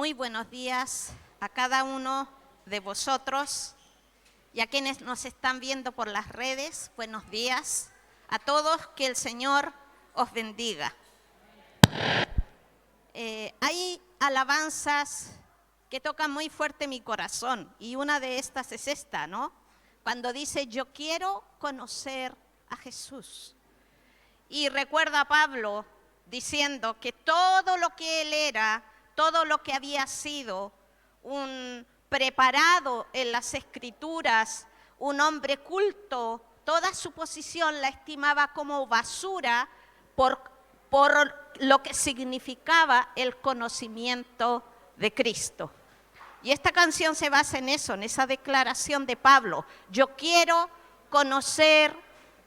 Muy buenos días a cada uno de vosotros y a quienes nos están viendo por las redes. Buenos días a todos, que el Señor os bendiga. Hay alabanzas que tocan muy fuerte mi corazón y una de estas es esta, ¿no? Cuando dice, yo quiero conocer a Jesús. Y recuerda a Pablo diciendo que todo lo que él era, todo lo que había sido, un preparado en las Escrituras, un hombre culto, toda su posición la estimaba como basura por lo que significaba el conocimiento de Cristo. Y esta canción se basa en eso, en esa declaración de Pablo. Yo quiero conocer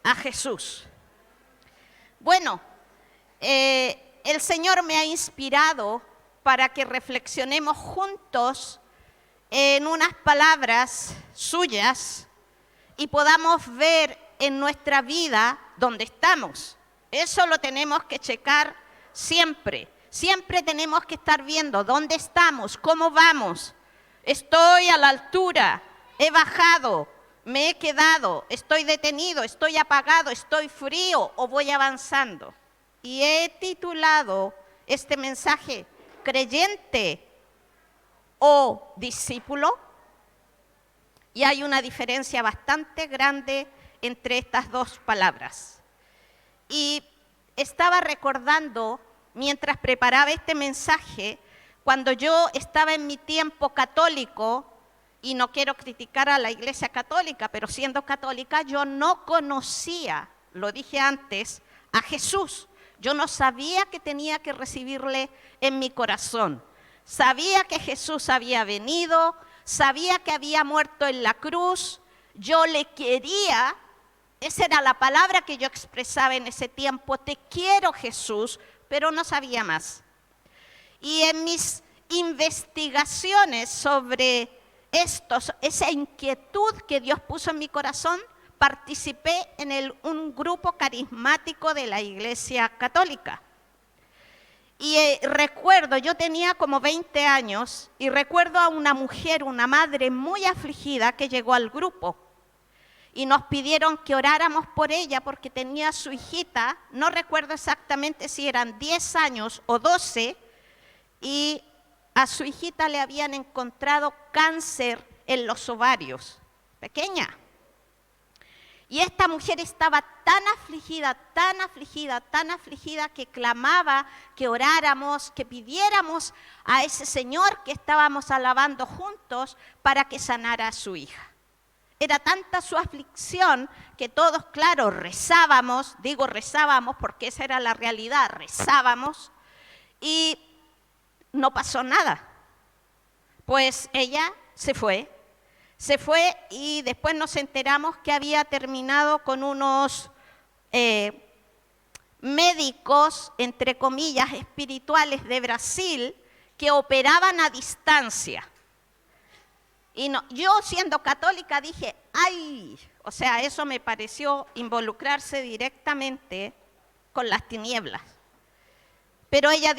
a Jesús. Bueno, el Señor me ha inspirado para que reflexionemos juntos en unas palabras suyas y podamos ver en nuestra vida dónde estamos. Eso lo tenemos que checar siempre. Siempre tenemos que estar viendo dónde estamos, cómo vamos. Estoy a la altura, he bajado, me he quedado, estoy detenido, estoy apagado, estoy frío o voy avanzando. Y he titulado este mensaje, creyente o discípulo. Y hay una diferencia bastante grande entre estas dos palabras. Y estaba recordando, mientras preparaba este mensaje, cuando yo estaba en mi tiempo católico, y no quiero criticar a la Iglesia Católica, pero siendo católica yo no conocía, lo dije antes, a Jesús. Yo no sabía que tenía que recibirle en mi corazón. Sabía que Jesús había venido, sabía que había muerto en la cruz. Yo le quería, esa era la palabra que yo expresaba en ese tiempo, te quiero Jesús, pero no sabía más. Y en mis investigaciones sobre esa inquietud que Dios puso en mi corazón, participé en un grupo carismático de la Iglesia Católica. Y recuerdo, yo tenía como 20 años, y recuerdo a una mujer, una madre muy afligida que llegó al grupo. Y nos pidieron que oráramos por ella porque tenía su hijita, no recuerdo exactamente si eran 10 años o 12, y a su hijita le habían encontrado cáncer en los ovarios, pequeña. Y esta mujer estaba tan afligida, tan afligida, tan afligida que clamaba que oráramos, que pidiéramos a ese Señor que estábamos alabando juntos para que sanara a su hija. Era tanta su aflicción que todos, claro, rezábamos, digo rezábamos porque esa era la realidad, rezábamos y no pasó nada. Pues ella se fue y después nos enteramos que había terminado con unos médicos, entre comillas, espirituales de Brasil que operaban a distancia. Y no, yo siendo católica dije, ¡ay! O sea, eso me pareció involucrarse directamente con las tinieblas. Pero ella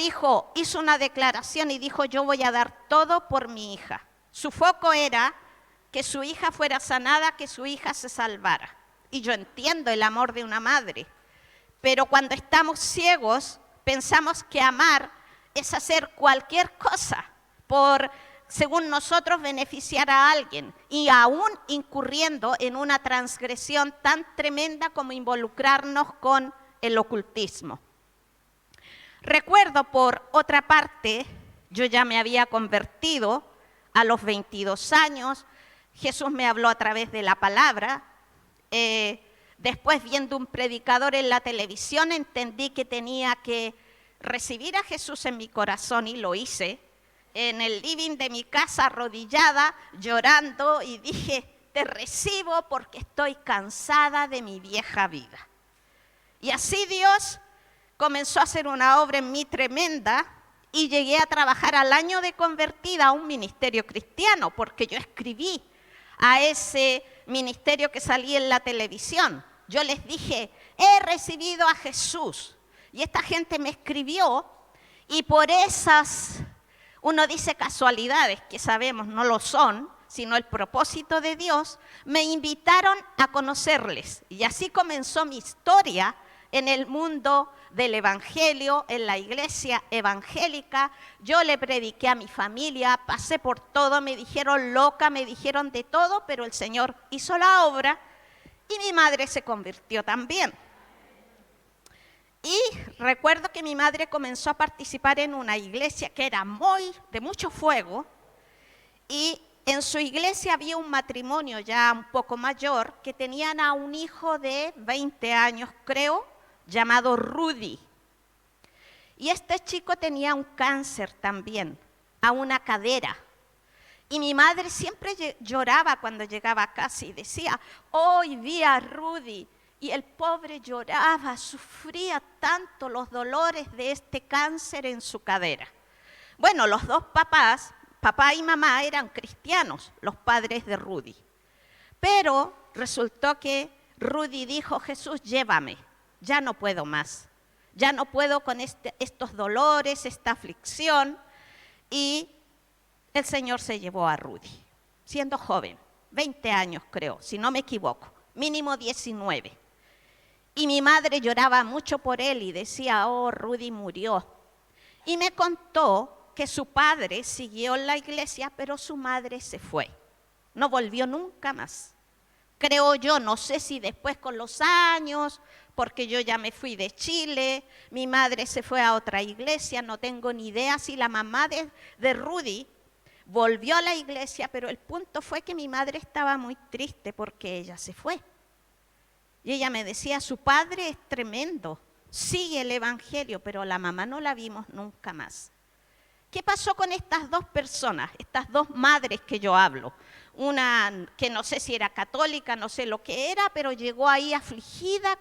hizo una declaración y dijo, yo voy a dar todo por mi hija. Su foco era que su hija fuera sanada, que su hija se salvara. Y yo entiendo el amor de una madre, pero cuando estamos ciegos pensamos que amar es hacer cualquier cosa por, según nosotros, beneficiar a alguien y aún incurriendo en una transgresión tan tremenda como involucrarnos con el ocultismo. Recuerdo, por otra parte, yo ya me había convertido a los 22 años, Jesús me habló a través de la palabra. Después, viendo un predicador en la televisión, entendí que tenía que recibir a Jesús en mi corazón y lo hice. En el living de mi casa, arrodillada, llorando, y dije, te recibo porque estoy cansada de mi vieja vida. Y así Dios comenzó a hacer una obra en mí tremenda y llegué a trabajar al año de convertida a un ministerio cristiano, porque yo escribí a ese ministerio que salía en la televisión. Yo les dije, he recibido a Jesús. Y esta gente me escribió y por esas uno dice casualidades, que sabemos no lo son, sino el propósito de Dios, me invitaron a conocerles. Y así comenzó mi historia en el mundo del evangelio, en la iglesia evangélica. Yo le prediqué a mi familia, pasé por todo, me dijeron loca, me dijeron de todo, pero el Señor hizo la obra y mi madre se convirtió también. Y recuerdo que mi madre comenzó a participar en una iglesia que era de mucho fuego, y en su iglesia había un matrimonio ya un poco mayor que tenían a un hijo de 20 años, creo, llamado Rudy. Y este chico tenía un cáncer también, a una cadera. Y mi madre siempre lloraba cuando llegaba a casa y decía, hoy vi a Rudy. Y el pobre lloraba, sufría tanto los dolores de este cáncer en su cadera. Bueno, los dos papás, papá y mamá, eran cristianos, los padres de Rudy. Pero resultó que Rudy dijo, Jesús, llévame, ya no puedo más. Ya no puedo con estos dolores, esta aflicción. Y el Señor se llevó a Rudy, siendo joven, 20 años creo, si no me equivoco, mínimo 19. Y mi madre lloraba mucho por él y decía, oh, Rudy murió. Y me contó que su padre siguió en la iglesia, pero su madre se fue. No volvió nunca más. Creo yo, no sé si después con los años, porque yo ya me fui de Chile, mi madre se fue a otra iglesia, no tengo ni idea si la mamá de Rudy volvió a la iglesia, pero el punto fue que mi madre estaba muy triste porque ella se fue. Y ella me decía, su padre es tremendo, sigue el evangelio, pero la mamá no la vimos nunca más. ¿Qué pasó con estas dos personas, estas dos madres que yo hablo? Una que no sé si era católica, no sé lo que era, pero llegó ahí afligida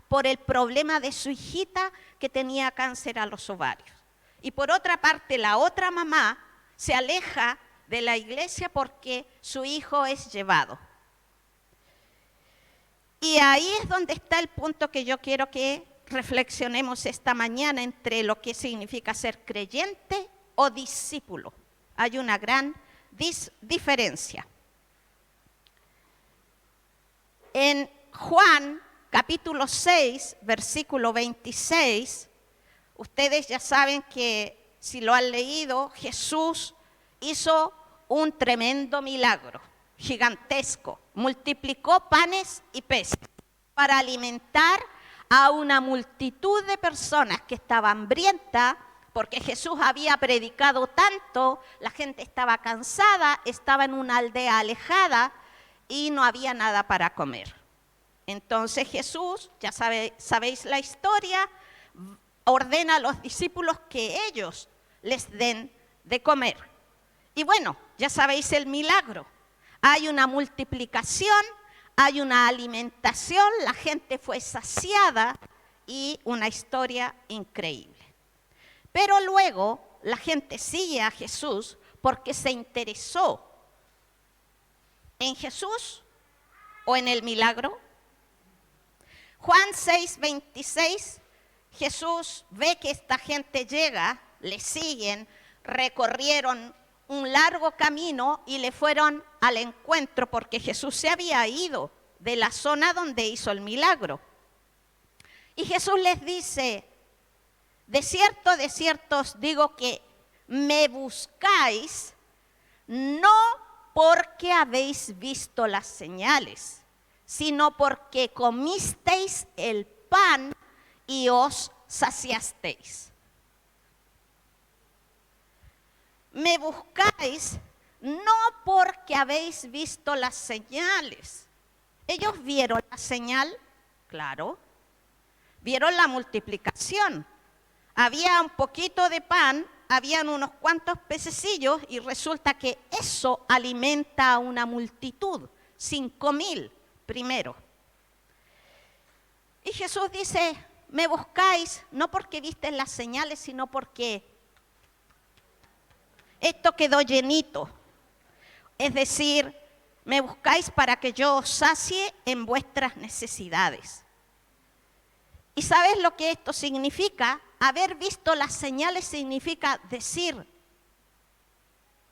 por el problema de su hijita que tenía cáncer a los ovarios. Y por otra parte, la otra mamá se aleja de la iglesia porque su hijo es llevado. Y ahí es donde está el punto que yo quiero que reflexionemos esta mañana entre lo que significa ser creyente o discípulo. Hay una gran diferencia. En Juan capítulo 6, versículo 26, ustedes ya saben que si lo han leído, Jesús hizo un tremendo milagro, gigantesco. Multiplicó panes y peces para alimentar a una multitud de personas que estaban hambrientas, porque Jesús había predicado tanto, la gente estaba cansada, estaba en una aldea alejada y no había nada para comer. Entonces Jesús, ya sabéis la historia, ordena a los discípulos que ellos les den de comer. Y bueno, ya sabéis el milagro. Hay una multiplicación, hay una alimentación, la gente fue saciada y una historia increíble. Pero luego la gente sigue a Jesús porque se interesó en Jesús o en el milagro. Juan 6:26, Jesús ve que esta gente llega, le siguen, recorrieron un largo camino y le fueron al encuentro porque Jesús se había ido de la zona donde hizo el milagro. Y Jesús les dice, de cierto os digo que me buscáis no porque habéis visto las señales, sino porque comisteis el pan y os saciasteis. Me buscáis no porque habéis visto las señales. Ellos vieron la señal, claro, vieron la multiplicación. Había un poquito de pan, habían unos cuantos pececillos y resulta que eso alimenta a una multitud, 5,000 primero. Y Jesús dice, me buscáis no porque visteis las señales, sino porque esto quedó llenito. Es decir, me buscáis para que yo os sacie en vuestras necesidades. ¿Y sabes lo que esto significa? Haber visto las señales significa decir,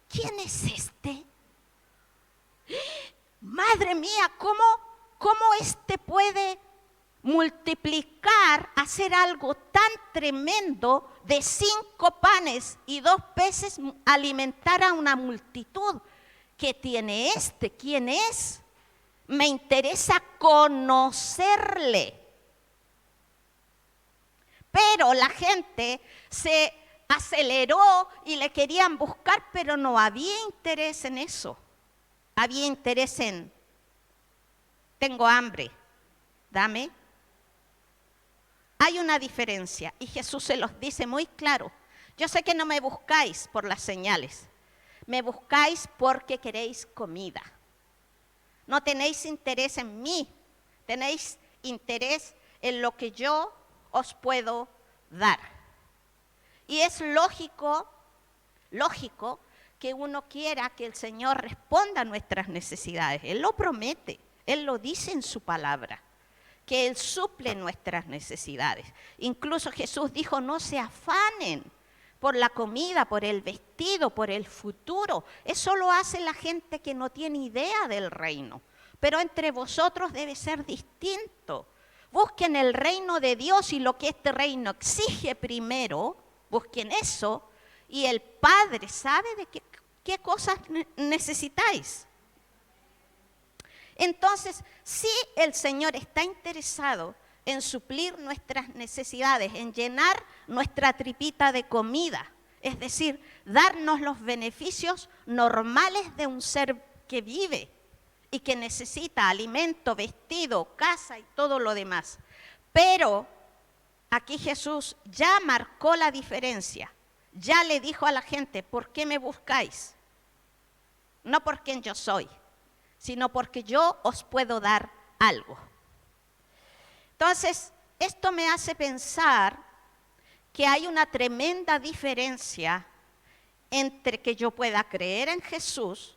¿quién es este? Madre mía, ¿cómo este puede multiplicar, hacer algo tan tremendo de 5 panes y 2 peces, alimentar a una multitud? ¿Qué tiene este? ¿Quién es? Me interesa conocerle. Pero la gente se aceleró y le querían buscar, pero no había interés en eso. Había interés en, tengo hambre, dame. Hay una diferencia y Jesús se los dice muy claro. Yo sé que no me buscáis por las señales, me buscáis porque queréis comida. No tenéis interés en mí, tenéis interés en lo que yo os puedo dar. Y es lógico que uno quiera que el Señor responda a nuestras necesidades. Él lo promete, Él lo dice en su palabra, que Él suple nuestras necesidades. Incluso Jesús dijo, no se afanen por la comida, por el vestido, por el futuro. Eso lo hace la gente que no tiene idea del reino. Pero entre vosotros debe ser distinto. Busquen el reino de Dios y lo que este reino exige primero, busquen eso, y el Padre sabe de qué cosas necesitáis. Entonces, si el Señor está interesado en suplir nuestras necesidades, en llenar nuestra tripita de comida, es decir, darnos los beneficios normales de un ser que vive y que necesita alimento, vestido, casa y todo lo demás. Pero aquí Jesús ya marcó la diferencia, ya le dijo a la gente, ¿por qué me buscáis? No por quién yo soy, sino porque yo os puedo dar algo. Entonces, esto me hace pensar que hay una tremenda diferencia entre que yo pueda creer en Jesús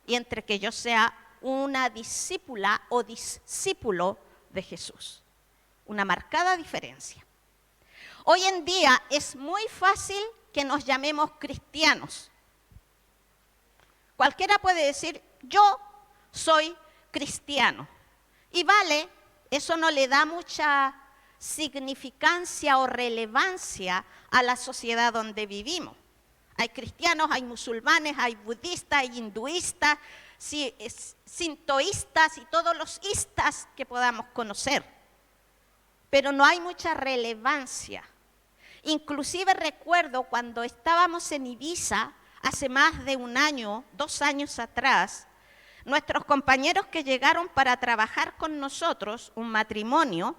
y entre que yo sea una discípula o discípulo de Jesús. Una marcada diferencia. Hoy en día es muy fácil que nos llamemos cristianos. Cualquiera puede decir, yo soy cristiano. Y vale, eso no le da mucha significancia o relevancia a la sociedad donde vivimos. Hay cristianos, hay musulmanes, hay budistas, hay hinduistas, sintoístas y todos los istas que podamos conocer. Pero no hay mucha relevancia. Inclusive recuerdo cuando estábamos en Ibiza, hace más de 1 año, 2 años atrás, nuestros compañeros que llegaron para trabajar con nosotros, un matrimonio,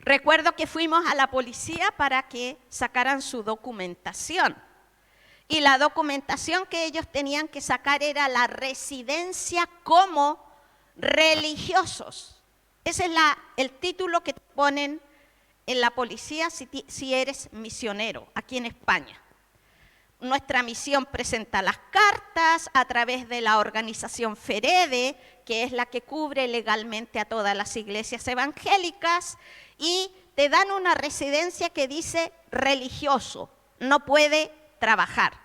recuerdo que fuimos a la policía para que sacaran su documentación. Y la documentación que ellos tenían que sacar era la residencia como religiosos. Ese es el título que te ponen en la policía si eres misionero aquí en España. Nuestra misión presenta las cartas a través de la organización FEREDE, que es la que cubre legalmente a todas las iglesias evangélicas, y te dan una residencia que dice religioso, no puede trabajar.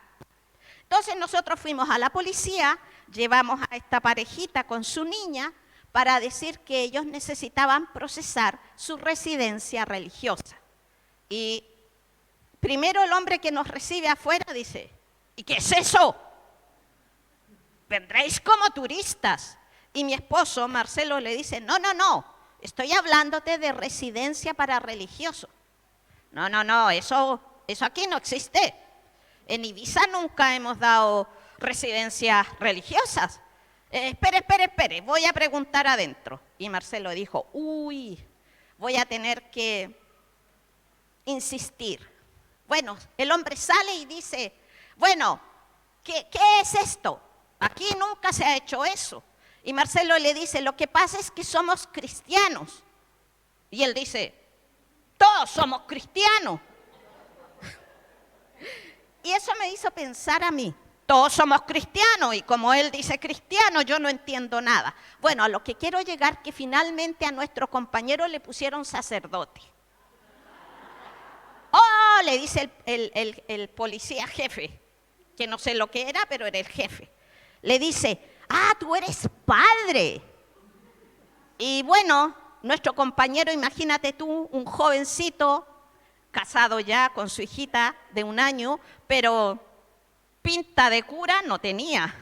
Entonces nosotros fuimos a la policía, llevamos a esta parejita con su niña para decir que ellos necesitaban procesar su residencia religiosa. Y primero el hombre que nos recibe afuera dice, ¿y qué es eso? Vendréis como turistas. Y mi esposo, Marcelo, le dice, no, estoy hablándote de residencia para religiosos. No, eso aquí no existe. En Ibiza nunca hemos dado residencias religiosas. Espere, voy a preguntar adentro. Y Marcelo dijo, voy a tener que insistir. Bueno, el hombre sale y dice, bueno, ¿qué es esto? Aquí nunca se ha hecho eso. Y Marcelo le dice, lo que pasa es que somos cristianos. Y él dice, todos somos cristianos. Y eso me hizo pensar a mí, todos somos cristianos y como él dice cristiano, yo no entiendo nada. Bueno, a lo que quiero llegar, que finalmente a nuestro compañero le pusieron sacerdote. ¡Oh! Le dice el policía jefe, que no sé lo que era, pero era el jefe. Le dice, tú eres padre. Y bueno, nuestro compañero, imagínate tú, un jovencito, casado ya con su hijita de 1 año, pero pinta de cura no tenía.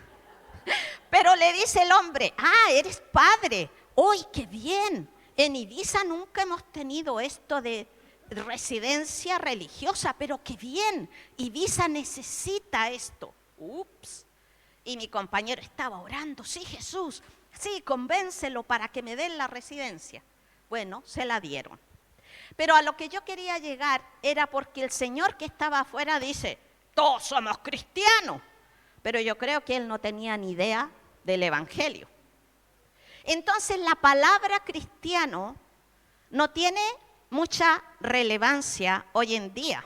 Pero le dice el hombre, eres padre. ¡Uy, qué bien! En Ibiza nunca hemos tenido esto de residencia religiosa, pero qué bien. Ibiza necesita esto. Ups. Y mi compañero estaba orando, sí, Jesús, sí, convéncelo para que me den la residencia. Bueno, se la dieron. Pero a lo que yo quería llegar era porque el señor que estaba afuera dice, todos somos cristianos. Pero yo creo que él no tenía ni idea del evangelio. Entonces la palabra cristiano no tiene mucha relevancia hoy en día.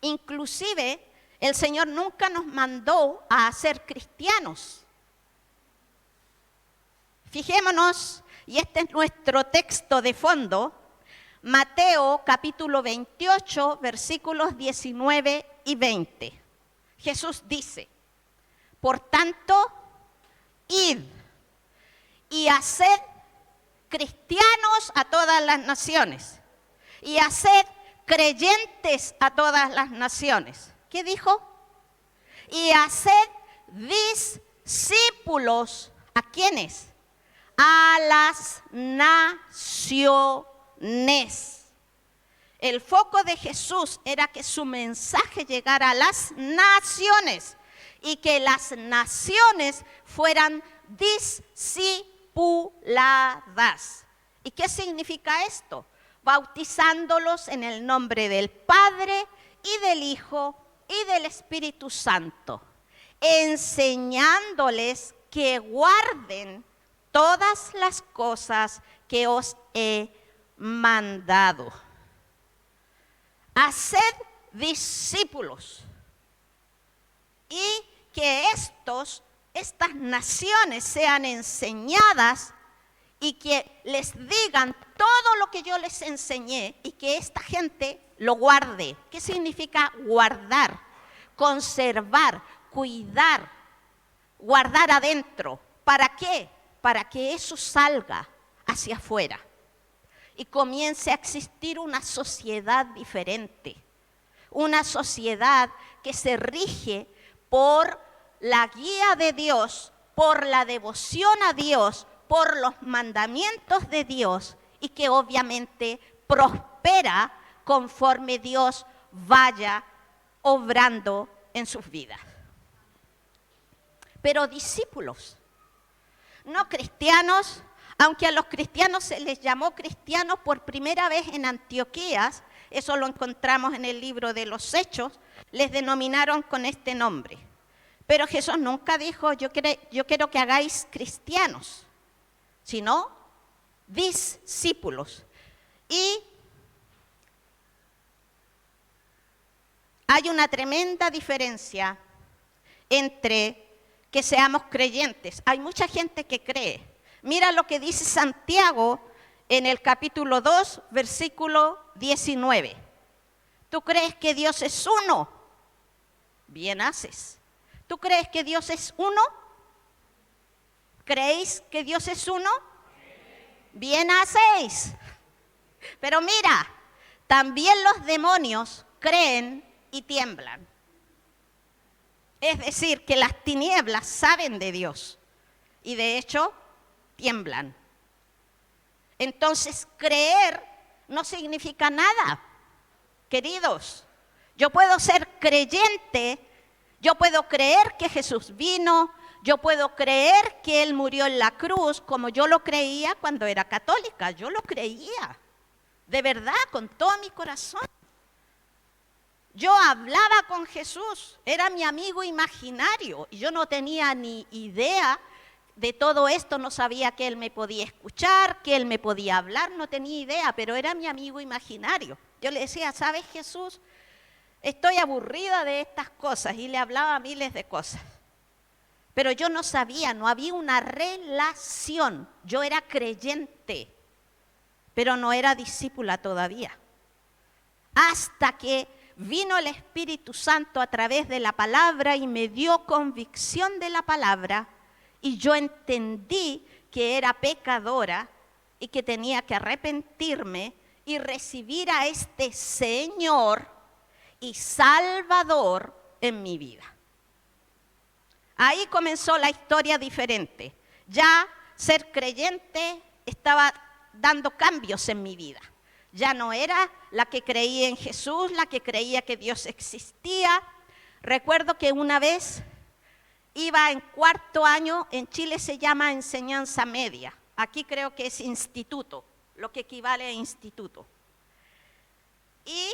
Inclusive el Señor nunca nos mandó a ser cristianos. Fijémonos, y este es nuestro texto de fondo, Mateo capítulo 28, versículos 19 y 20. Jesús dice, por tanto, id y haced cristianos a todas las naciones y haced creyentes a todas las naciones. ¿Qué dijo? Y haced discípulos. ¿A quiénes? A las naciones. El foco de Jesús era que su mensaje llegara a las naciones y que las naciones fueran discipuladas. ¿Y qué significa esto? Bautizándolos en el nombre del Padre y del Hijo y del Espíritu Santo, enseñándoles que guarden todas las cosas que os he mandado. Haced discípulos y que estas naciones sean enseñadas y que les digan todo lo que yo les enseñé y que esta gente lo guarde. ¿Qué significa guardar? Conservar, cuidar, guardar adentro. ¿Para qué? Para que eso salga hacia afuera y comience a existir una sociedad diferente, una sociedad que se rige por la guía de Dios, por la devoción a Dios, por los mandamientos de Dios y que obviamente prospera conforme Dios vaya obrando en sus vidas. Pero discípulos, no cristianos, aunque a los cristianos se les llamó cristianos por primera vez en Antioquía, eso lo encontramos en el libro de los Hechos, les denominaron con este nombre. Pero Jesús nunca dijo, yo quiero que hagáis cristianos, sino discípulos. Y hay una tremenda diferencia entre que seamos creyentes. Hay mucha gente que cree. Mira lo que dice Santiago en el capítulo 2, versículo 19. ¿Tú crees que Dios es uno? Bien haces. ¿Tú crees que Dios es uno? ¿Creéis que Dios es uno? Bien hacéis. Pero mira, también los demonios creen y tiemblan. Es decir, que las tinieblas saben de Dios y de hecho tiemblan. Entonces, creer no significa nada, queridos. Yo puedo ser creyente, yo puedo creer que Jesús vino, yo puedo creer que Él murió en la cruz, como yo lo creía cuando era católica. Yo lo creía, de verdad, con todo mi corazón. Yo hablaba con Jesús, era mi amigo imaginario, y yo no tenía ni idea de todo esto, no sabía que Él me podía escuchar, que Él me podía hablar, no tenía idea, pero era mi amigo imaginario. Yo le decía, ¿sabes, Jesús? Estoy aburrida de estas cosas, y le hablaba miles de cosas. Pero yo no sabía, no había una relación. Yo era creyente, pero no era discípula todavía. Hasta que vino el Espíritu Santo a través de la palabra y me dio convicción de la palabra y yo entendí que era pecadora y que tenía que arrepentirme y recibir a este Señor y Salvador en mi vida. Ahí comenzó la historia diferente. Ya ser creyente estaba dando cambios en mi vida. Ya no era la que creía en Jesús, la que creía que Dios existía. Recuerdo que una vez iba en 4º año, en Chile se llama enseñanza media. Aquí creo que es instituto, lo que equivale a instituto. Y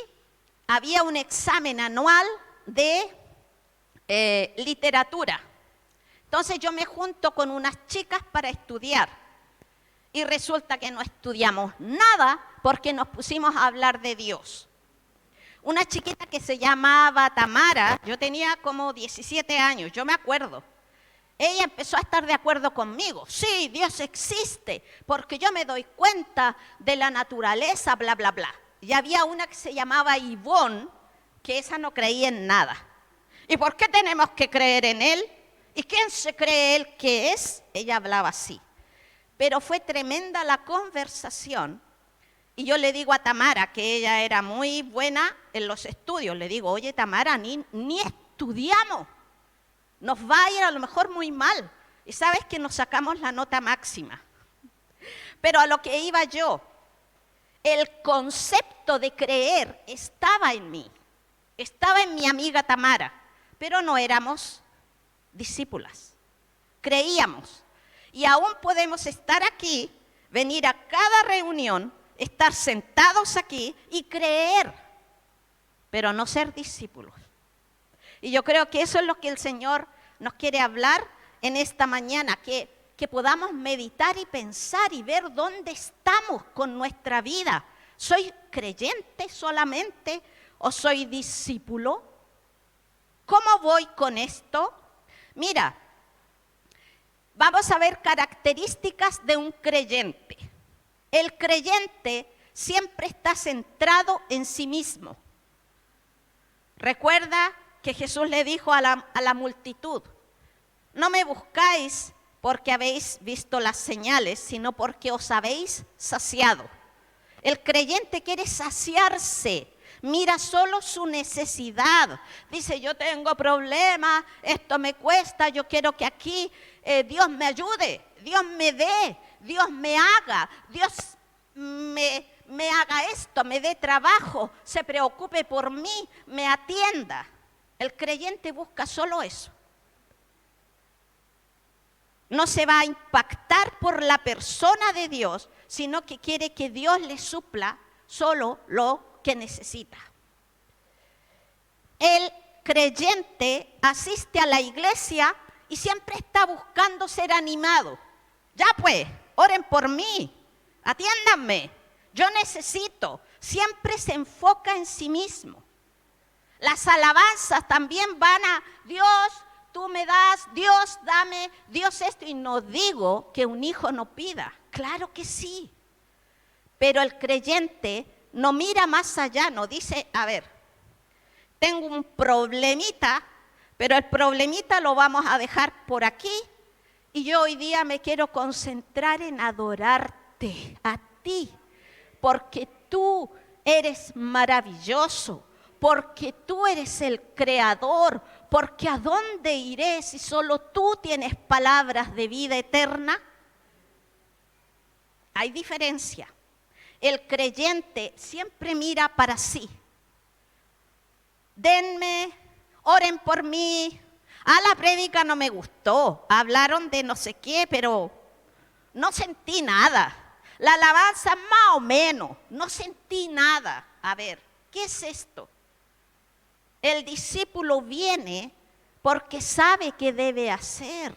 había un examen anual de literatura. Entonces yo me junto con unas chicas para estudiar. Y resulta que no estudiamos nada porque nos pusimos a hablar de Dios. Una chiquita que se llamaba Tamara, yo tenía como 17 años, yo me acuerdo. Ella empezó a estar de acuerdo conmigo. Sí, Dios existe, porque yo me doy cuenta de la naturaleza, bla, bla, bla. Y había una que se llamaba Ivonne, que esa no creía en nada. ¿Y por qué tenemos que creer en Él? ¿Y quién se cree Él que es? Ella hablaba así. Pero fue tremenda la conversación. Y yo le digo a Tamara, que ella era muy buena en los estudios, le digo, oye Tamara, ni estudiamos. Nos va a ir a lo mejor muy mal. Y sabes que nos sacamos la nota máxima. Pero a lo que iba yo, el concepto de creer estaba en mí. Estaba en mi amiga Tamara, pero no éramos discípulas. Creíamos. Y aún podemos estar aquí, venir a cada reunión, estar sentados aquí y creer, pero no ser discípulos. Y yo creo que eso es lo que el Señor nos quiere hablar en esta mañana, que podamos meditar y pensar y ver dónde estamos con nuestra vida. ¿Soy creyente solamente o soy discípulo? ¿Cómo voy con esto? Mira, vamos a ver características de un creyente. El creyente siempre está centrado en sí mismo. Recuerda que Jesús le dijo a la multitud, no me buscáis porque habéis visto las señales, sino porque os habéis saciado. El creyente quiere saciarse, mira solo su necesidad. Dice, yo tengo problemas, esto me cuesta, yo quiero que aquí Dios me ayude, Dios me dé, Dios me haga, Dios me haga esto, me dé trabajo, se preocupe por mí, me atienda. El creyente busca solo eso. No se va a impactar por la persona de Dios, sino que quiere que Dios le supla solo lo que necesita. El creyente asiste a la iglesia y siempre está buscando ser animado. Ya pues, oren por mí, atiéndanme, yo necesito. Siempre se enfoca en sí mismo. Las alabanzas también van a Dios, tú me das, Dios dame, Dios esto. Y no digo que un hijo no pida, claro que sí. Pero el creyente no mira más allá, no dice, a ver, tengo un problemita, pero el problemita lo vamos a dejar por aquí. Y yo hoy día me quiero concentrar en adorarte a ti, porque tú eres maravilloso, porque tú eres el creador, porque ¿a dónde iré si solo tú tienes palabras de vida eterna? Hay diferencia. El creyente siempre mira para sí. Denme, oren por mí. La prédica no me gustó. Hablaron de no sé qué, pero no sentí nada. La alabanza más o menos, no sentí nada. A ver, ¿qué es esto? El discípulo viene porque sabe qué debe hacer.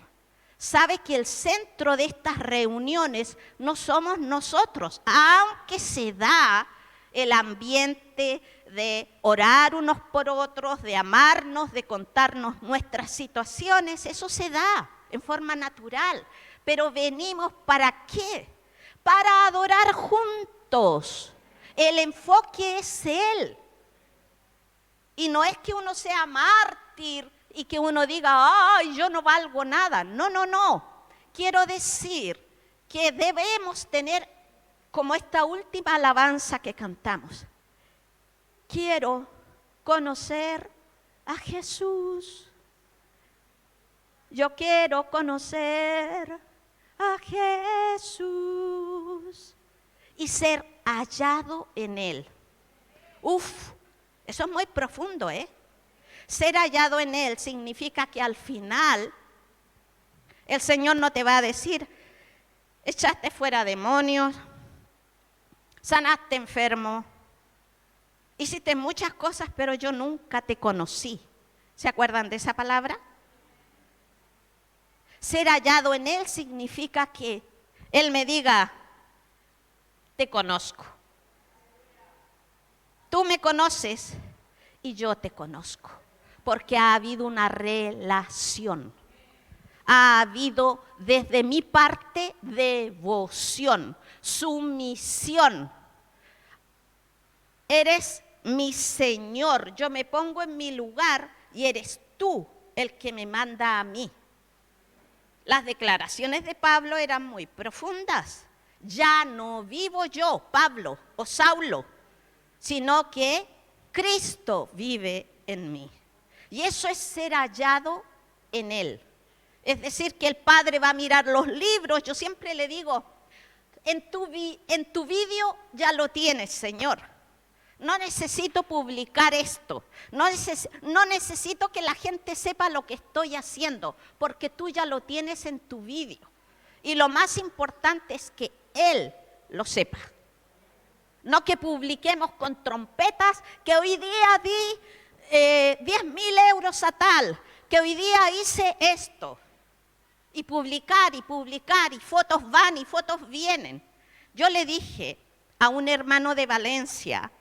Sabe que el centro de estas reuniones no somos nosotros, aunque se da el ambiente de orar unos por otros, de amarnos, de contarnos nuestras situaciones, eso se da en forma natural. Pero venimos ¿para qué? Para adorar juntos. El enfoque es Él. Y no es que uno sea mártir y que uno diga, ay, yo no valgo nada. No, no, no. Quiero decir que debemos tener como esta última alabanza que cantamos. Quiero conocer a Jesús. Yo quiero conocer a Jesús y ser hallado en Él. Uf, eso es muy profundo, ¿eh? Ser hallado en Él significa que al final el Señor no te va a decir, echaste fuera demonios, sanaste enfermo, hiciste muchas cosas, pero yo nunca te conocí. ¿Se acuerdan de esa palabra? Ser hallado en Él significa que Él me diga, te conozco. Tú me conoces y yo te conozco, porque ha habido una relación. Ha habido desde mi parte devoción, sumisión. Eres mi Señor, yo me pongo en mi lugar y eres tú el que me manda a mí. Las declaraciones de Pablo eran muy profundas. Ya no vivo yo, Pablo o Saulo, sino que Cristo vive en mí. Y eso es ser hallado en Él. Es decir, que el Padre va a mirar los libros. Yo siempre le digo, en tu vídeo ya lo tienes, Señor. No necesito publicar esto, no necesito que la gente sepa lo que estoy haciendo, porque tú ya lo tienes en tu vídeo. Y lo más importante es que Él lo sepa. No que publiquemos con trompetas que hoy día di 10.000 euros a tal, que hoy día hice esto. Y publicar, y fotos van y fotos vienen. Yo le dije a un hermano de Valencia,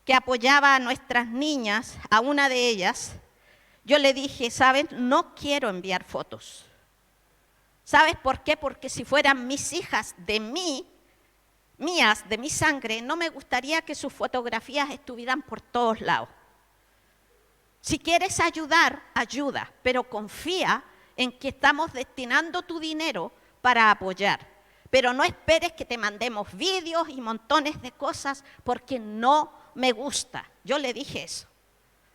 que apoyaba a nuestras niñas, a una de ellas, yo le dije, ¿saben? No quiero enviar fotos. ¿Sabes por qué? Porque si fueran mis hijas mías, de mi sangre, no me gustaría que sus fotografías estuvieran por todos lados. Si quieres ayudar, ayuda, pero confía en que estamos destinando tu dinero para apoyar. Pero no esperes que te mandemos vídeos y montones de cosas porque no me gusta. Yo le dije eso.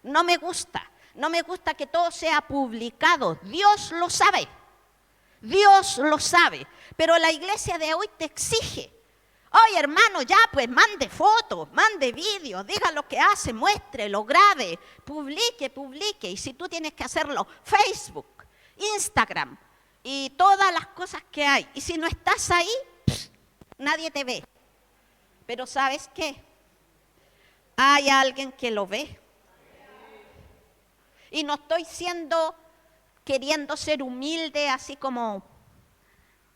No me gusta que todo sea publicado. Dios lo sabe. Dios lo sabe. Pero la iglesia de hoy te exige. Oye, hermano, ya pues mande fotos, mande vídeos, diga lo que hace, muéstrelo, grabe, publique. Y si tú tienes que hacerlo, Facebook, Instagram y todas las cosas que hay. Y si no estás ahí, nadie te ve. Pero ¿sabes qué? Hay alguien que lo ve. Y no estoy queriendo ser humilde, así como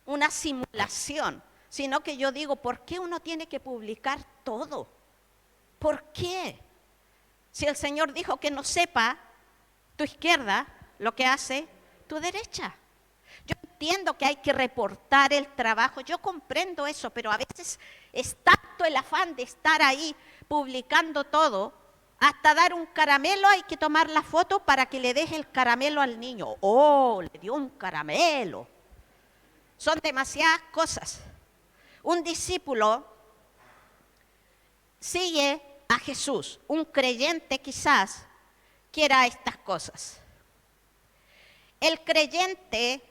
una simulación, sino que yo digo, ¿por qué uno tiene que publicar todo? ¿Por qué? Si el Señor dijo que no sepa tu izquierda lo que hace tu derecha. Yo entiendo que hay que reportar el trabajo, yo comprendo eso, pero a veces es tanto el afán de estar ahí publicando todo, hasta dar un caramelo hay que tomar la foto para que le deje el caramelo al niño. ¡Oh, le dio un caramelo! Son demasiadas cosas. Un discípulo sigue a Jesús, un creyente quizás quiera estas cosas. El creyente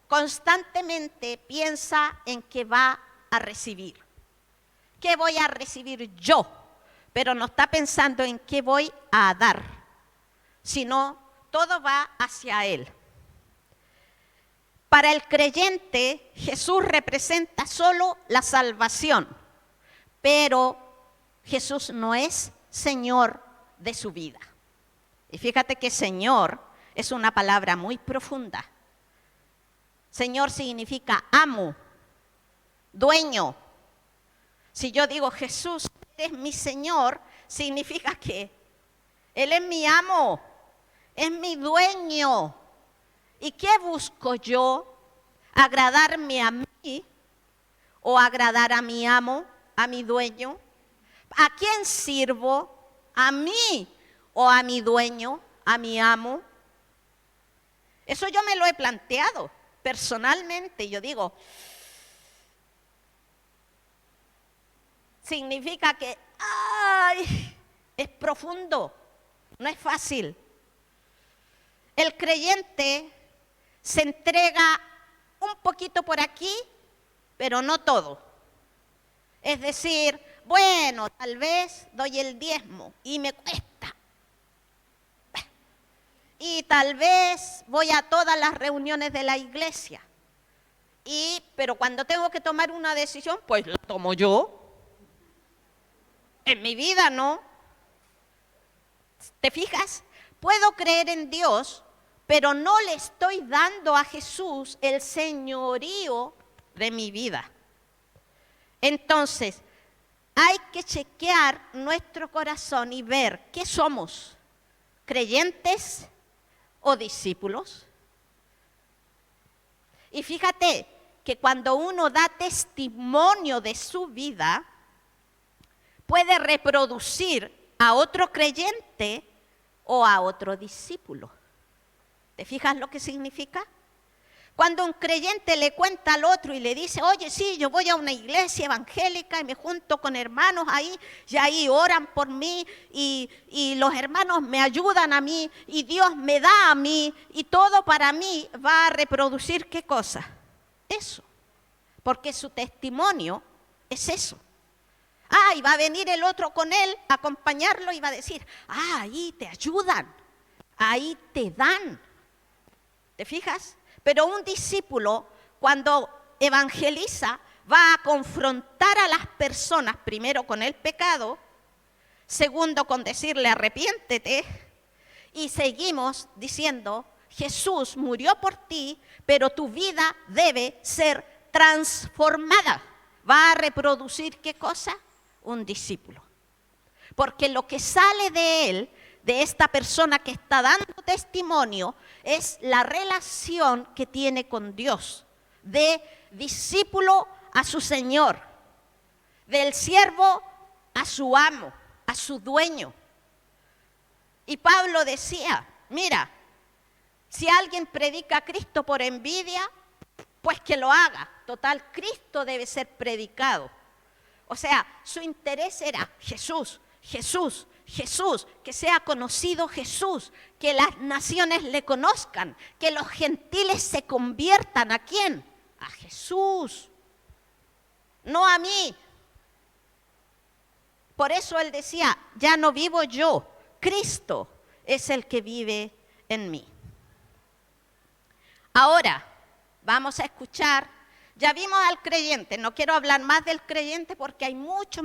constantemente piensa en que va a recibir. ¿Qué voy a recibir yo? Pero no está pensando en qué voy a dar, sino todo va hacia Él. Para el creyente, Jesús representa solo la salvación, pero Jesús no es Señor de su vida. Y fíjate que Señor es una palabra muy profunda. Señor significa amo, dueño. Si yo digo Jesús es mi Señor, significa que Él es mi amo, es mi dueño. ¿Y qué busco yo? ¿Agradarme a mí o agradar a mi amo, a mi dueño? ¿A quién sirvo? ¿A mí o a mi dueño, a mi amo? Eso yo me lo he planteado personalmente. Yo digo, significa que, ¡ay!, es profundo, no es fácil. El creyente se entrega un poquito por aquí, pero no todo. Es decir, bueno, tal vez doy el diezmo y me cuesta. Y tal vez voy a todas las reuniones de la iglesia. Pero cuando tengo que tomar una decisión, pues la tomo yo. En mi vida no. ¿Te fijas? Puedo creer en Dios, pero no le estoy dando a Jesús el señorío de mi vida. Entonces, hay que chequear nuestro corazón y ver qué somos, creyentes o discípulos. Y fíjate que cuando uno da testimonio de su vida, puede reproducir a otro creyente o a otro discípulo. ¿Te fijas lo que significa? Cuando un creyente le cuenta al otro y le dice, oye, sí, yo voy a una iglesia evangélica y me junto con hermanos ahí, y ahí oran por mí y los hermanos me ayudan a mí y Dios me da a mí y todo para mí, va a reproducir ¿qué cosa? Eso, porque su testimonio es eso. Y va a venir el otro con él a acompañarlo y va a decir, ahí te ayudan, ahí te dan. ¿Te fijas? Pero un discípulo, cuando evangeliza, va a confrontar a las personas, primero con el pecado, segundo con decirle arrepiéntete, y seguimos diciendo, Jesús murió por ti, pero tu vida debe ser transformada. ¿Va a reproducir qué cosa? Un discípulo. Porque lo que sale de él, de esta persona que está dando testimonio, es la relación que tiene con Dios, de discípulo a su Señor, del siervo a su amo, a su dueño. Y Pablo decía, mira, si alguien predica a Cristo por envidia, pues que lo haga. Total, Cristo debe ser predicado. O sea, su interés era Jesús, Jesús, Jesús, que sea conocido Jesús, que las naciones le conozcan, que los gentiles se conviertan. ¿A quién? A Jesús, no a mí. Por eso él decía, ya no vivo yo, Cristo es el que vive en mí. Ahora, vamos a escuchar, ya vimos al creyente, no quiero hablar más del creyente porque hay mucho.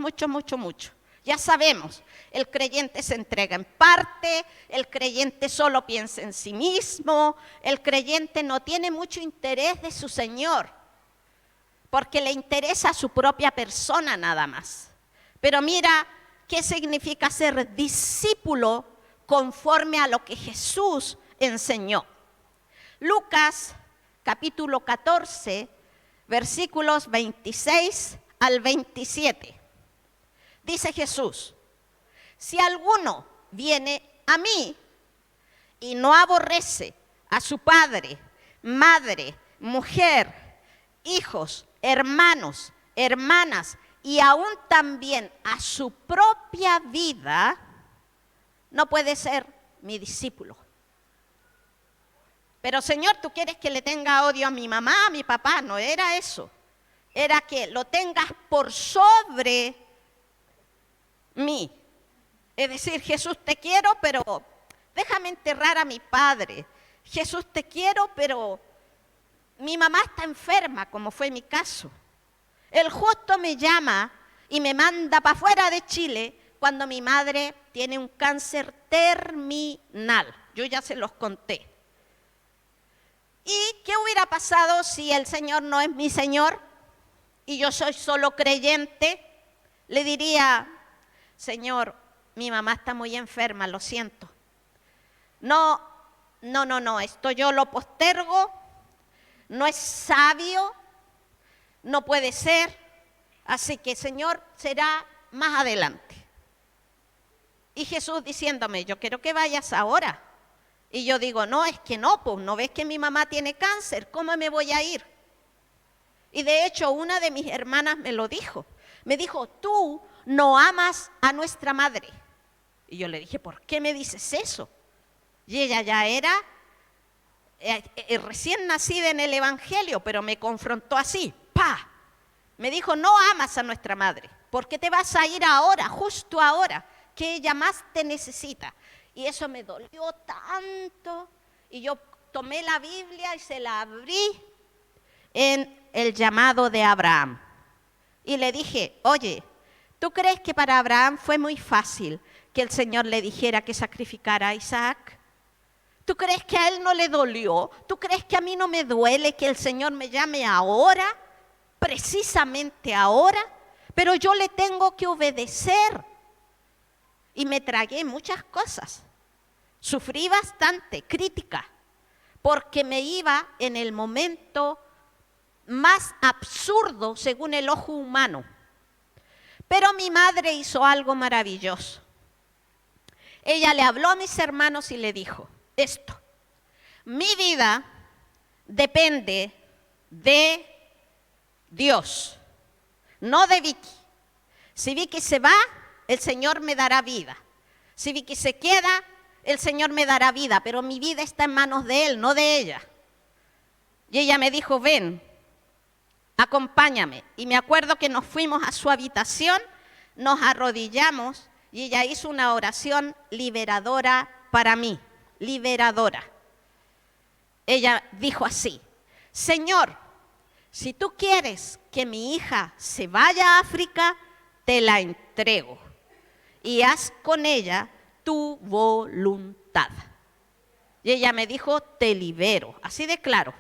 Ya sabemos, el creyente se entrega en parte, el creyente solo piensa en sí mismo, el creyente no tiene mucho interés de su Señor, porque le interesa a su propia persona nada más. Pero mira, ¿qué significa ser discípulo conforme a lo que Jesús enseñó? Lucas, capítulo 14, versículos 26 al 27. Dice Jesús, si alguno viene a mí y no aborrece a su padre, madre, mujer, hijos, hermanos, hermanas y aún también a su propia vida, no puede ser mi discípulo. Pero Señor, ¿tú quieres que le tenga odio a mi mamá, a mi papá? No era eso. Era que lo tengas por sobre mí. Es decir, Jesús, te quiero, pero déjame enterrar a mi padre. Jesús, te quiero, pero mi mamá está enferma, como fue mi caso. El justo me llama y me manda para afuera de Chile cuando mi madre tiene un cáncer terminal. Yo ya se los conté. ¿Y qué hubiera pasado si el Señor no es mi Señor y yo soy solo creyente? Le diría, Señor, mi mamá está muy enferma, lo siento. No, esto yo lo postergo, no es sabio, no puede ser, así que Señor, será más adelante. Y Jesús diciéndome, yo quiero que vayas ahora. Y yo digo, no, es que no, pues no ves que mi mamá tiene cáncer, ¿cómo me voy a ir? Y de hecho una de mis hermanas me lo dijo. Me dijo, tú no amas a nuestra madre. Y yo le dije, ¿por qué me dices eso? Y ella ya era recién nacida en el Evangelio, pero me confrontó así, ¡pa! Me dijo, no amas a nuestra madre, ¿por qué te vas a ir ahora, justo ahora, que ella más te necesita? Y eso me dolió tanto. Y yo tomé la Biblia y se la abrí en el llamado de Abraham. Y le dije, oye, ¿tú crees que para Abraham fue muy fácil que el Señor le dijera que sacrificara a Isaac? ¿Tú crees que a él no le dolió? ¿Tú crees que a mí no me duele que el Señor me llame ahora? Precisamente ahora. Pero yo le tengo que obedecer. Y me tragué muchas cosas. Sufrí bastante crítica. Porque me iba en el momento más absurdo según el ojo humano. Pero mi madre hizo algo maravilloso. Ella le habló a mis hermanos y le dijo, esto, mi vida depende de Dios, no de Vicky. Si Vicky se va, el Señor me dará vida. Si Vicky se queda, el Señor me dará vida, pero mi vida está en manos de Él, no de ella. Y ella me dijo, ven, acompáñame. Y me acuerdo que nos fuimos a su habitación, nos arrodillamos y ella hizo una oración liberadora para mí, liberadora. Ella dijo así, Señor, si tú quieres que mi hija se vaya a África, te la entrego y haz con ella tu voluntad. Y ella me dijo, te libero, así de claro.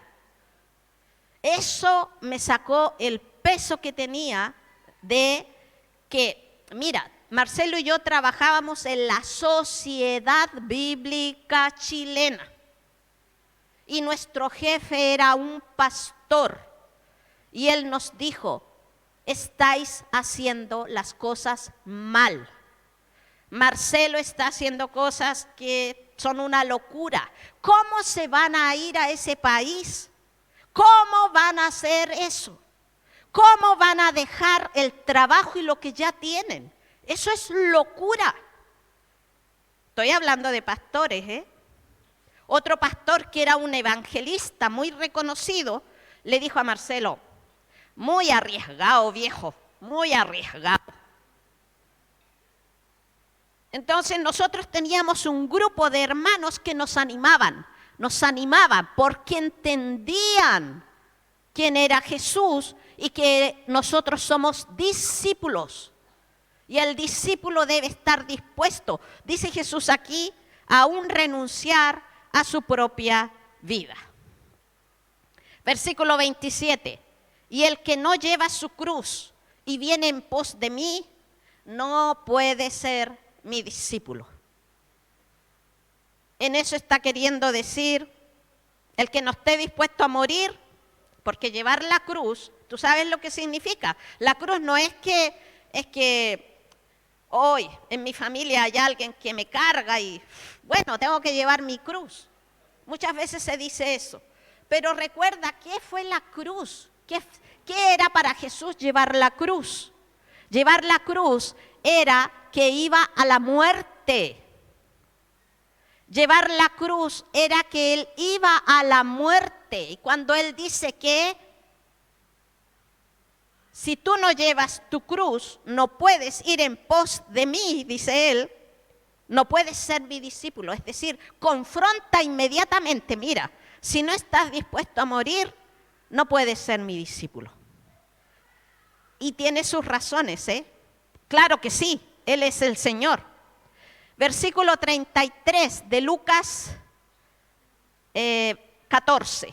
Eso me sacó el peso que tenía de que, mira, Marcelo y yo trabajábamos en la Sociedad Bíblica Chilena y nuestro jefe era un pastor y él nos dijo, estáis haciendo las cosas mal. Marcelo está haciendo cosas que son una locura. ¿Cómo se van a ir a ese país? ¿Cómo van a hacer eso? ¿Cómo van a dejar el trabajo y lo que ya tienen? Eso es locura. Estoy hablando de pastores, ¿eh? Otro pastor que era un evangelista muy reconocido, le dijo a Marcelo, muy arriesgado, viejo, muy arriesgado. Entonces nosotros teníamos un grupo de hermanos que nos animaban porque entendían quién era Jesús y que nosotros somos discípulos. Y el discípulo debe estar dispuesto, dice Jesús aquí, a aún renunciar a su propia vida. Versículo 27. Y el que no lleva su cruz y viene en pos de mí, no puede ser mi discípulo. En eso está queriendo decir el que no esté dispuesto a morir, porque llevar la cruz, ¿tú sabes lo que significa? La cruz no es que hoy en mi familia hay alguien que me carga y, bueno, tengo que llevar mi cruz. Muchas veces se dice eso. Pero recuerda, ¿qué fue la cruz? ¿Qué era para Jesús llevar la cruz? Llevar la cruz era que iba a la muerte. Llevar la cruz era que Él iba a la muerte. Y cuando Él dice que si tú no llevas tu cruz, no puedes ir en pos de mí, dice Él, no puedes ser mi discípulo. Es decir, confronta inmediatamente, mira, si no estás dispuesto a morir, no puedes ser mi discípulo. Y tiene sus razones, ¿eh? Claro que sí, Él es el Señor. Versículo 33 de Lucas 14.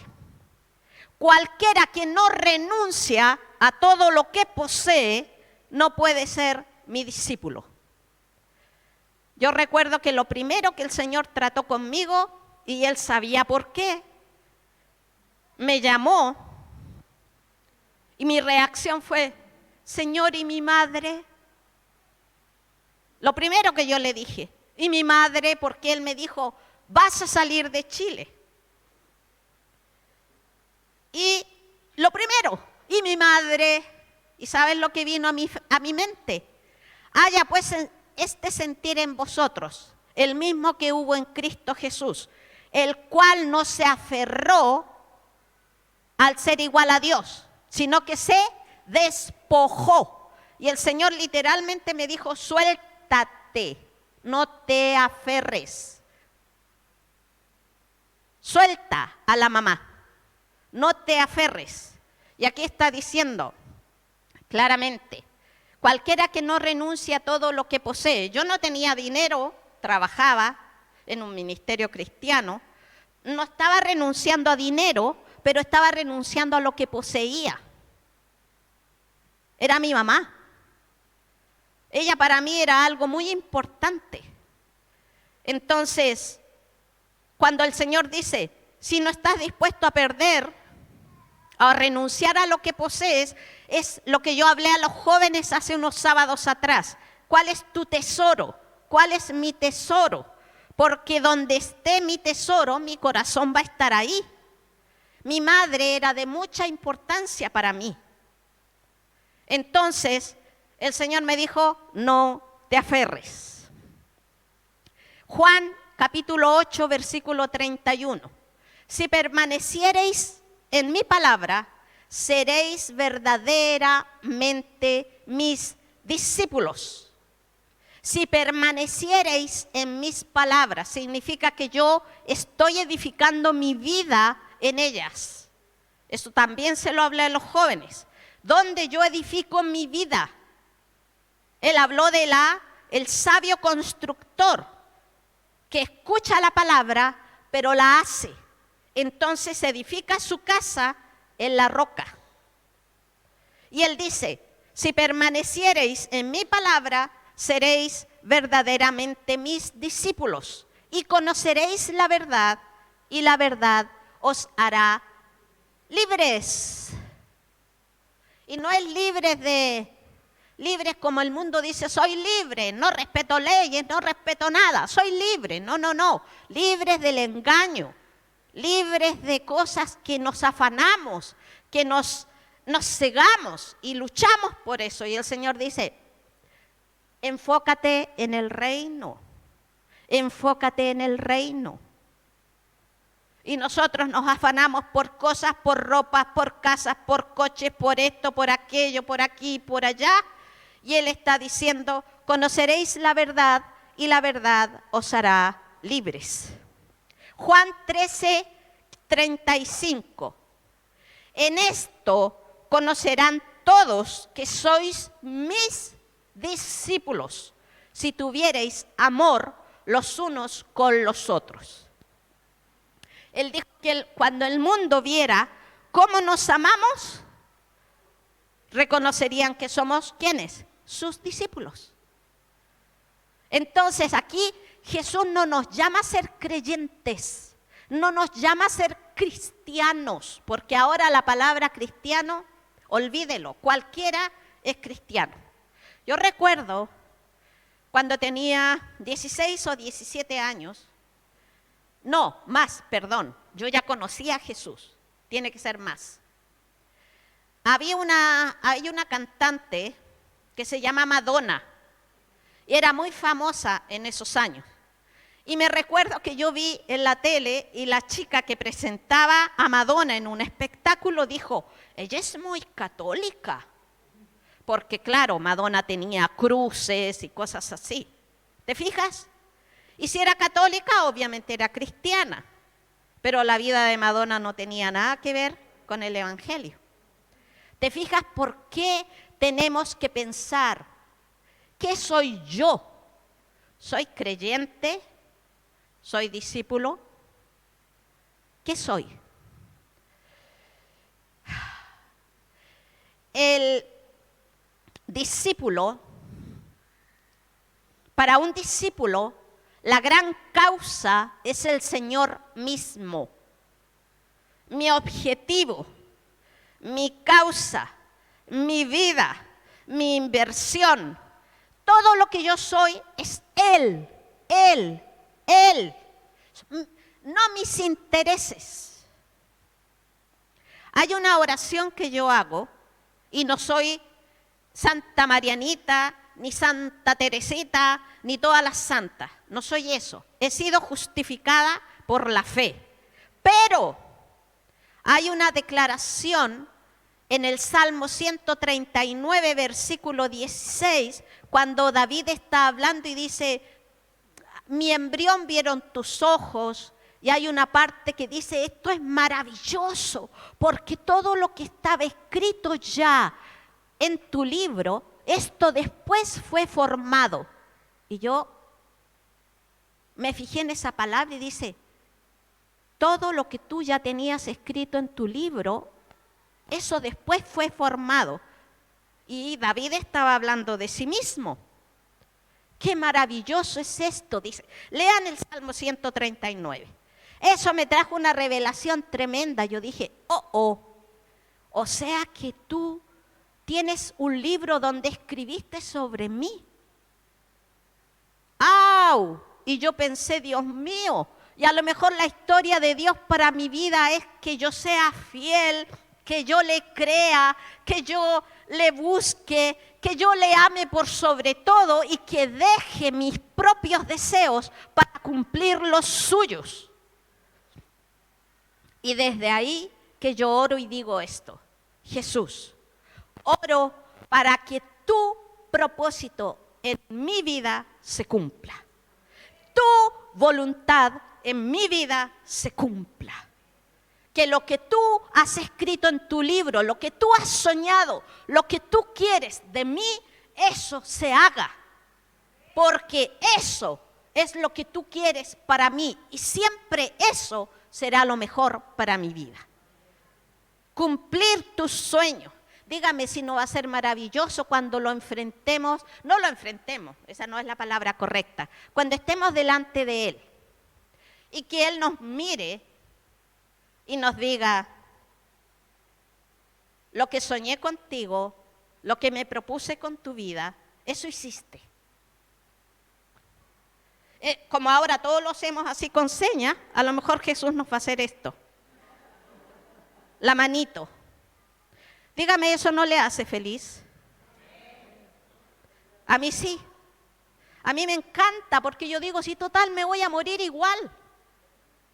Cualquiera que no renuncia a todo lo que posee, no puede ser mi discípulo. Yo recuerdo que lo primero que el Señor trató conmigo, y Él sabía por qué, me llamó y mi reacción fue, Señor, ¿y mi madre? Lo primero que yo le dije. Y mi madre, porque él me dijo, vas a salir de Chile. Y lo primero, y mi madre, ¿y sabes lo que vino a mi mente? Haya pues este sentir en vosotros, el mismo que hubo en Cristo Jesús, el cual no se aferró al ser igual a Dios, sino que se despojó. Y el Señor literalmente me dijo, suéltate, no te aferres. Suelta a la mamá, no te aferres. Y aquí está diciendo claramente, cualquiera que no renuncie a todo lo que posee. Yo no tenía dinero, trabajaba en un ministerio cristiano, no estaba renunciando a dinero, pero estaba renunciando a lo que poseía. Era mi mamá. Ella para mí era algo muy importante. Entonces, cuando el Señor dice, si no estás dispuesto a perder, a renunciar a lo que posees, es lo que yo hablé a los jóvenes hace unos sábados atrás. ¿Cuál es tu tesoro? ¿Cuál es mi tesoro? Porque donde esté mi tesoro, mi corazón va a estar ahí. Mi madre era de mucha importancia para mí. Entonces, el Señor me dijo, no te aferres. Juan capítulo 8, versículo 31. Si permaneciereis en mi palabra, seréis verdaderamente mis discípulos. Si permaneciereis en mis palabras, significa que yo estoy edificando mi vida en ellas. Esto también se lo hablé a los jóvenes. Donde yo edifico mi vida. Él habló de el sabio constructor, que escucha la palabra, pero la hace. Entonces edifica su casa en la roca. Y él dice, si permaneciereis en mi palabra, seréis verdaderamente mis discípulos y conoceréis la verdad y la verdad os hará libres. Y no es libres como el mundo dice, soy libre, no respeto leyes, no respeto nada, soy libre. No, libres del engaño, libres de cosas que nos afanamos, que nos cegamos y luchamos por eso. Y el Señor dice, enfócate en el reino, enfócate en el reino. Y nosotros nos afanamos por cosas, por ropas, por casas, por coches, por esto, por aquello, por aquí, por allá. Y Él está diciendo, conoceréis la verdad y la verdad os hará libres. Juan 13, 35. En esto conocerán todos que sois mis discípulos, si tuviereis amor los unos con los otros. Él dijo que cuando el mundo viera cómo nos amamos, reconocerían que somos, ¿quiénes? Sus discípulos. Entonces aquí Jesús no nos llama a ser creyentes, no nos llama a ser cristianos, porque ahora la palabra cristiano, olvídelo, cualquiera es cristiano. Yo recuerdo cuando tenía 16 o 17 años, no, más, perdón, yo ya conocía a Jesús, tiene que ser más. Hay una cantante que se llama Madonna, y era muy famosa en esos años. Y me recuerdo que yo vi en la tele y la chica que presentaba a Madonna en un espectáculo dijo, ella es muy católica, porque claro, Madonna tenía cruces y cosas así. ¿Te fijas? Y si era católica, obviamente era cristiana, pero la vida de Madonna no tenía nada que ver con el Evangelio. ¿Te fijas por qué tenemos que pensar, ¿qué soy yo? ¿Soy creyente? ¿Soy discípulo? ¿Qué soy? El discípulo, para un discípulo, la gran causa es el Señor mismo. Mi objetivo, mi causa, mi vida, mi inversión, Todo lo que yo soy es Él, Él, Él. No mis intereses. Hay una oración que yo hago y no soy Santa Marianita, ni Santa Teresita, ni todas las santas. No soy eso. He sido justificada por la fe. Pero hay una declaración en el Salmo 139, versículo 16, cuando David está hablando y dice, mi embrión vieron tus ojos, y hay una parte que dice, esto es maravilloso, porque todo lo que estaba escrito ya en tu libro, esto después fue formado. Y yo me fijé en esa palabra y dice, todo lo que tú ya tenías escrito en tu libro, eso después fue formado. Y David estaba hablando de sí mismo. Qué maravilloso es esto, dice. Lean el Salmo 139. Eso me trajo una revelación tremenda. Yo dije, o sea que tú tienes un libro donde escribiste sobre mí. ¡Au! Y yo pensé, Dios mío, y a lo mejor la historia de Dios para mi vida es que yo sea fiel, que yo le crea, que yo le busque, que yo le ame por sobre todo y que deje mis propios deseos para cumplir los suyos. Y desde ahí que yo oro y digo esto, Jesús, oro para que tu propósito en mi vida se cumpla. Tu voluntad en mi vida se cumpla. Que lo que tú has escrito en tu libro, lo que tú has soñado, lo que tú quieres de mí, eso se haga. Porque eso es lo que tú quieres para mí y siempre eso será lo mejor para mi vida. Cumplir tus sueños. Dígame si no va a ser maravilloso cuando lo enfrentemos, no lo enfrentemos, esa no es la palabra correcta, cuando estemos delante de Él y que Él nos mire y nos diga, lo que soñé contigo, lo que me propuse con tu vida, eso hiciste. Como ahora todos lo hacemos así con señas, a lo mejor Jesús nos va a hacer esto. La manito. Dígame, ¿eso no le hace feliz? A mí sí. A mí me encanta porque yo digo, si total me voy a morir igual.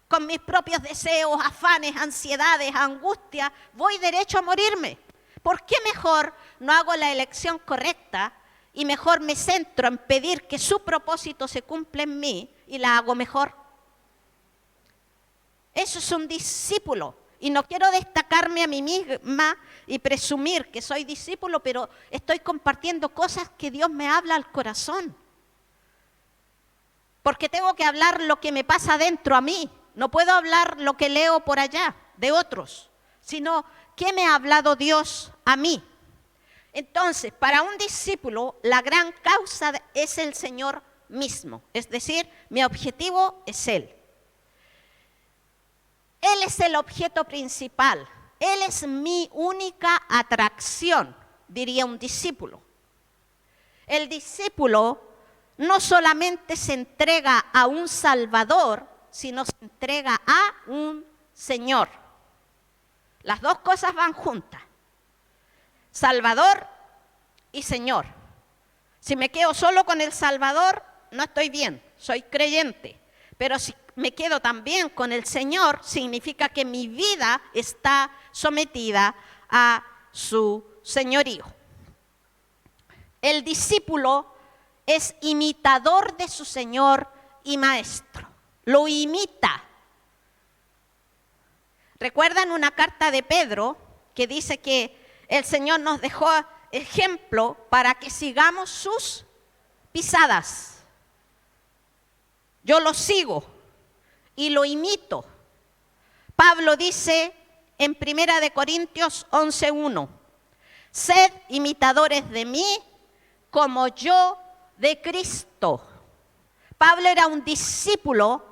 Con mis propios deseos, afanes, ansiedades, angustias, voy derecho a morirme. ¿Por qué mejor no hago la elección correcta y mejor me centro en pedir que su propósito se cumpla en mí y la hago mejor? Eso es un discípulo. Y no quiero destacarme a mí misma y presumir que soy discípulo, pero estoy compartiendo cosas que Dios me habla al corazón. Porque tengo que hablar lo que me pasa dentro a mí. No puedo hablar lo que leo por allá de otros, sino qué me ha hablado Dios a mí. Entonces, para un discípulo, la gran causa es el Señor mismo. Es decir, mi objetivo es Él. Él es el objeto principal. Él es mi única atracción, diría un discípulo. El discípulo no solamente se entrega a un Salvador, sino se entrega a un Señor. Las dos cosas van juntas. Salvador y Señor. Si me quedo solo con el Salvador, no estoy bien, soy creyente. Pero si me quedo también con el Señor, significa que mi vida está sometida a su señorío. El discípulo es imitador de su Señor y Maestro. Lo imita. ¿Recuerdan una carta de Pedro que dice que el Señor nos dejó ejemplo para que sigamos sus pisadas? Yo lo sigo y lo imito. Pablo dice en 1 Corintios 11:1, sed imitadores de mí como yo de Cristo. Pablo era un discípulo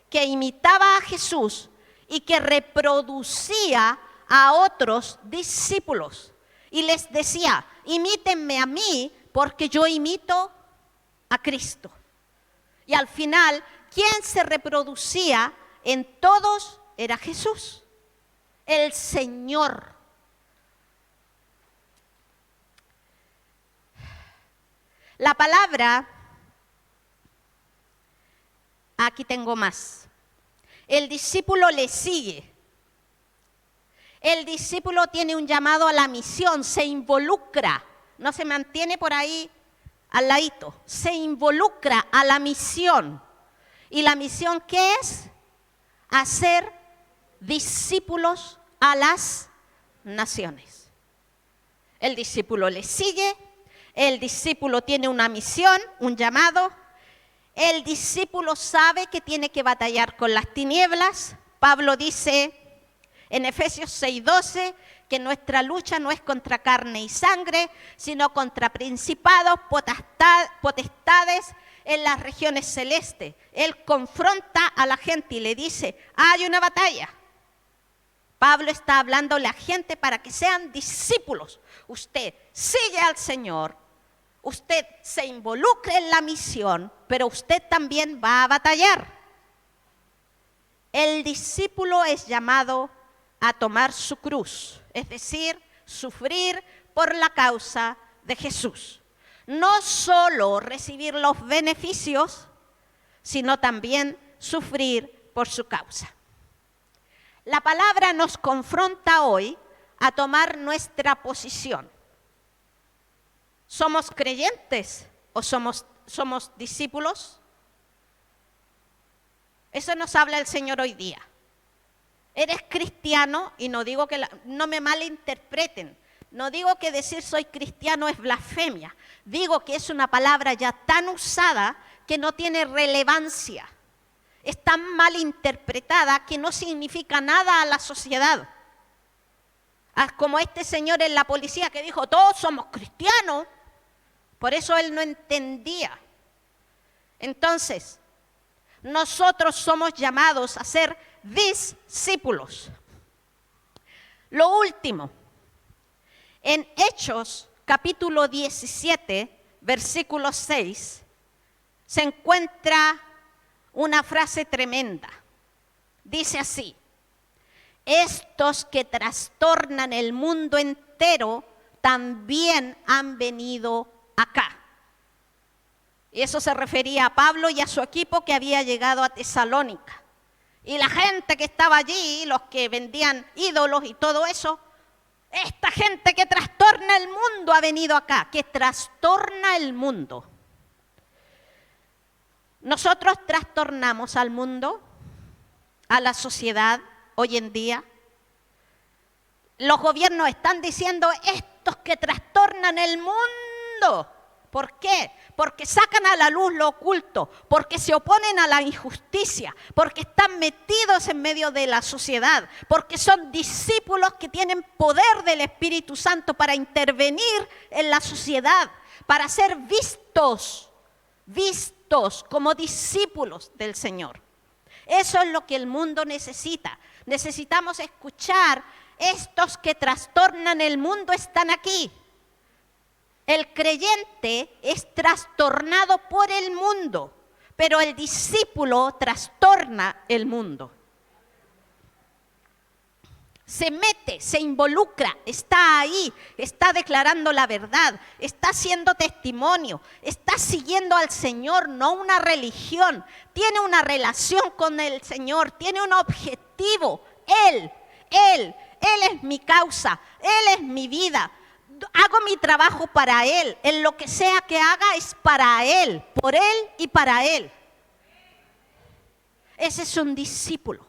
que imitaba a Jesús y que reproducía a otros discípulos. Y les decía, imítenme a mí porque yo imito a Cristo. Y al final, quien se reproducía en todos era Jesús, el Señor. La palabra, aquí tengo más. El discípulo le sigue. El discípulo tiene un llamado a la misión, se involucra, no se mantiene por ahí al ladito, se involucra a la misión. ¿Y la misión qué es? Hacer discípulos a las naciones. El discípulo le sigue, el discípulo tiene una misión, un llamado. El discípulo sabe que tiene que batallar con las tinieblas. Pablo dice en Efesios 6:12 que nuestra lucha no es contra carne y sangre, sino contra principados, potestades en las regiones celestes. Él confronta a la gente y le dice, hay una batalla. Pablo está hablando a la gente para que sean discípulos. Usted sigue al Señor, usted se involucre en la misión, pero usted también va a batallar. El discípulo es llamado a tomar su cruz, es decir, sufrir por la causa de Jesús. No solo recibir los beneficios, sino también sufrir por su causa. La palabra nos confronta hoy a tomar nuestra posición. ¿Somos creyentes o somos discípulos? Eso nos habla el Señor hoy día. Eres cristiano, y no digo que no me malinterpreten, no digo que decir soy cristiano es blasfemia, digo que es una palabra ya tan usada que no tiene relevancia, es tan malinterpretada que no significa nada a la sociedad. Como este señor en la policía que dijo, todos somos cristianos, por eso él no entendía. Entonces, nosotros somos llamados a ser discípulos. Lo último, en Hechos capítulo 17, versículo 6, se encuentra una frase tremenda. Dice así, estos que trastornan el mundo entero también han venido acá. Y eso se refería a Pablo y a su equipo que había llegado a Tesalónica. Y la gente que estaba allí, los que vendían ídolos y todo eso, esta gente que trastorna el mundo ha venido acá, que trastorna el mundo. Nosotros trastornamos al mundo, a la sociedad hoy en día. Los gobiernos están diciendo estos que trastornan el mundo. ¿Por qué? Porque sacan a la luz lo oculto, porque se oponen a la injusticia, porque están metidos en medio de la sociedad, porque son discípulos que tienen poder del Espíritu Santo para intervenir en la sociedad, para ser vistos como discípulos del Señor. Eso es lo que el mundo necesita. Necesitamos escuchar, estos que trastornan el mundo están aquí. El creyente es trastornado por el mundo, pero el discípulo trastorna el mundo. Se mete, se involucra, está ahí, está declarando la verdad, está haciendo testimonio, está siguiendo al Señor, no una religión. Tiene una relación con el Señor, tiene un objetivo. Él es mi causa, Él es mi vida. Hago mi trabajo para Él, en lo que sea que haga es para Él, por Él y para Él. Ese es un discípulo,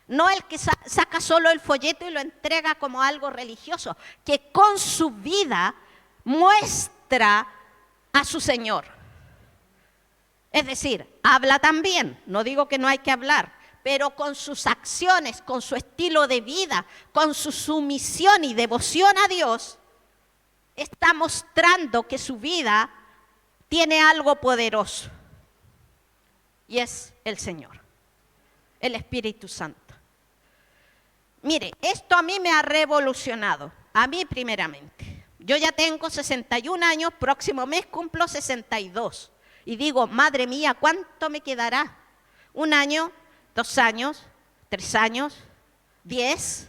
no el que saca solo el folleto y lo entrega como algo religioso, que con su vida muestra a su Señor. Es decir, habla también, no digo que no hay que hablar, pero con sus acciones, con su estilo de vida, con su sumisión y devoción a Dios, está mostrando que su vida tiene algo poderoso. Y es el Señor, el Espíritu Santo. Mire, esto a mí me ha revolucionado, a mí primeramente. Yo ya tengo 61 años, próximo mes cumplo 62. Y digo, madre mía, ¿cuánto me quedará? ¿1 año? ¿2 años? ¿3 años? ¿10?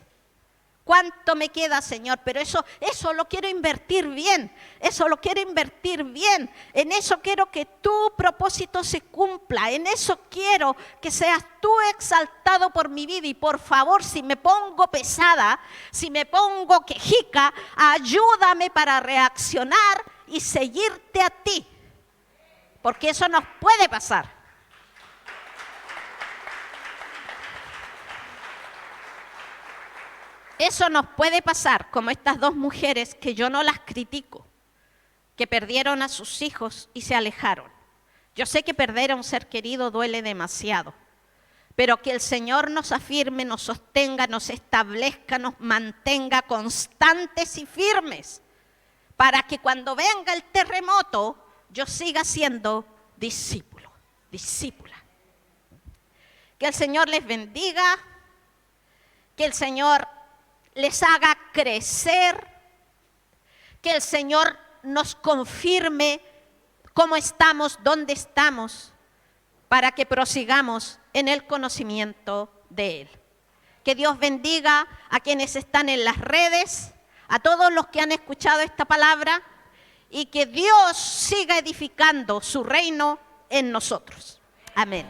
¿Cuánto me queda, Señor? Pero eso lo quiero invertir bien. Eso lo quiero invertir bien. En eso quiero que tu propósito se cumpla. En eso quiero que seas tú exaltado por mi vida. Y por favor, si me pongo pesada, si me pongo quejica, ayúdame para reaccionar y seguirte a ti. Porque eso nos puede pasar. Eso nos puede pasar, como estas 2 mujeres que yo no las critico, que perdieron a sus hijos y se alejaron. Yo sé que perder a un ser querido duele demasiado, pero que el Señor nos afirme, nos sostenga, nos establezca, nos mantenga constantes y firmes, para que cuando venga el terremoto, yo siga siendo discípulo, discípula. Que el Señor les bendiga, que el Señor les haga crecer, que el Señor nos confirme cómo estamos, dónde estamos, para que prosigamos en el conocimiento de Él. Que Dios bendiga a quienes están en las redes, a todos los que han escuchado esta palabra, y que Dios siga edificando su reino en nosotros. Amén.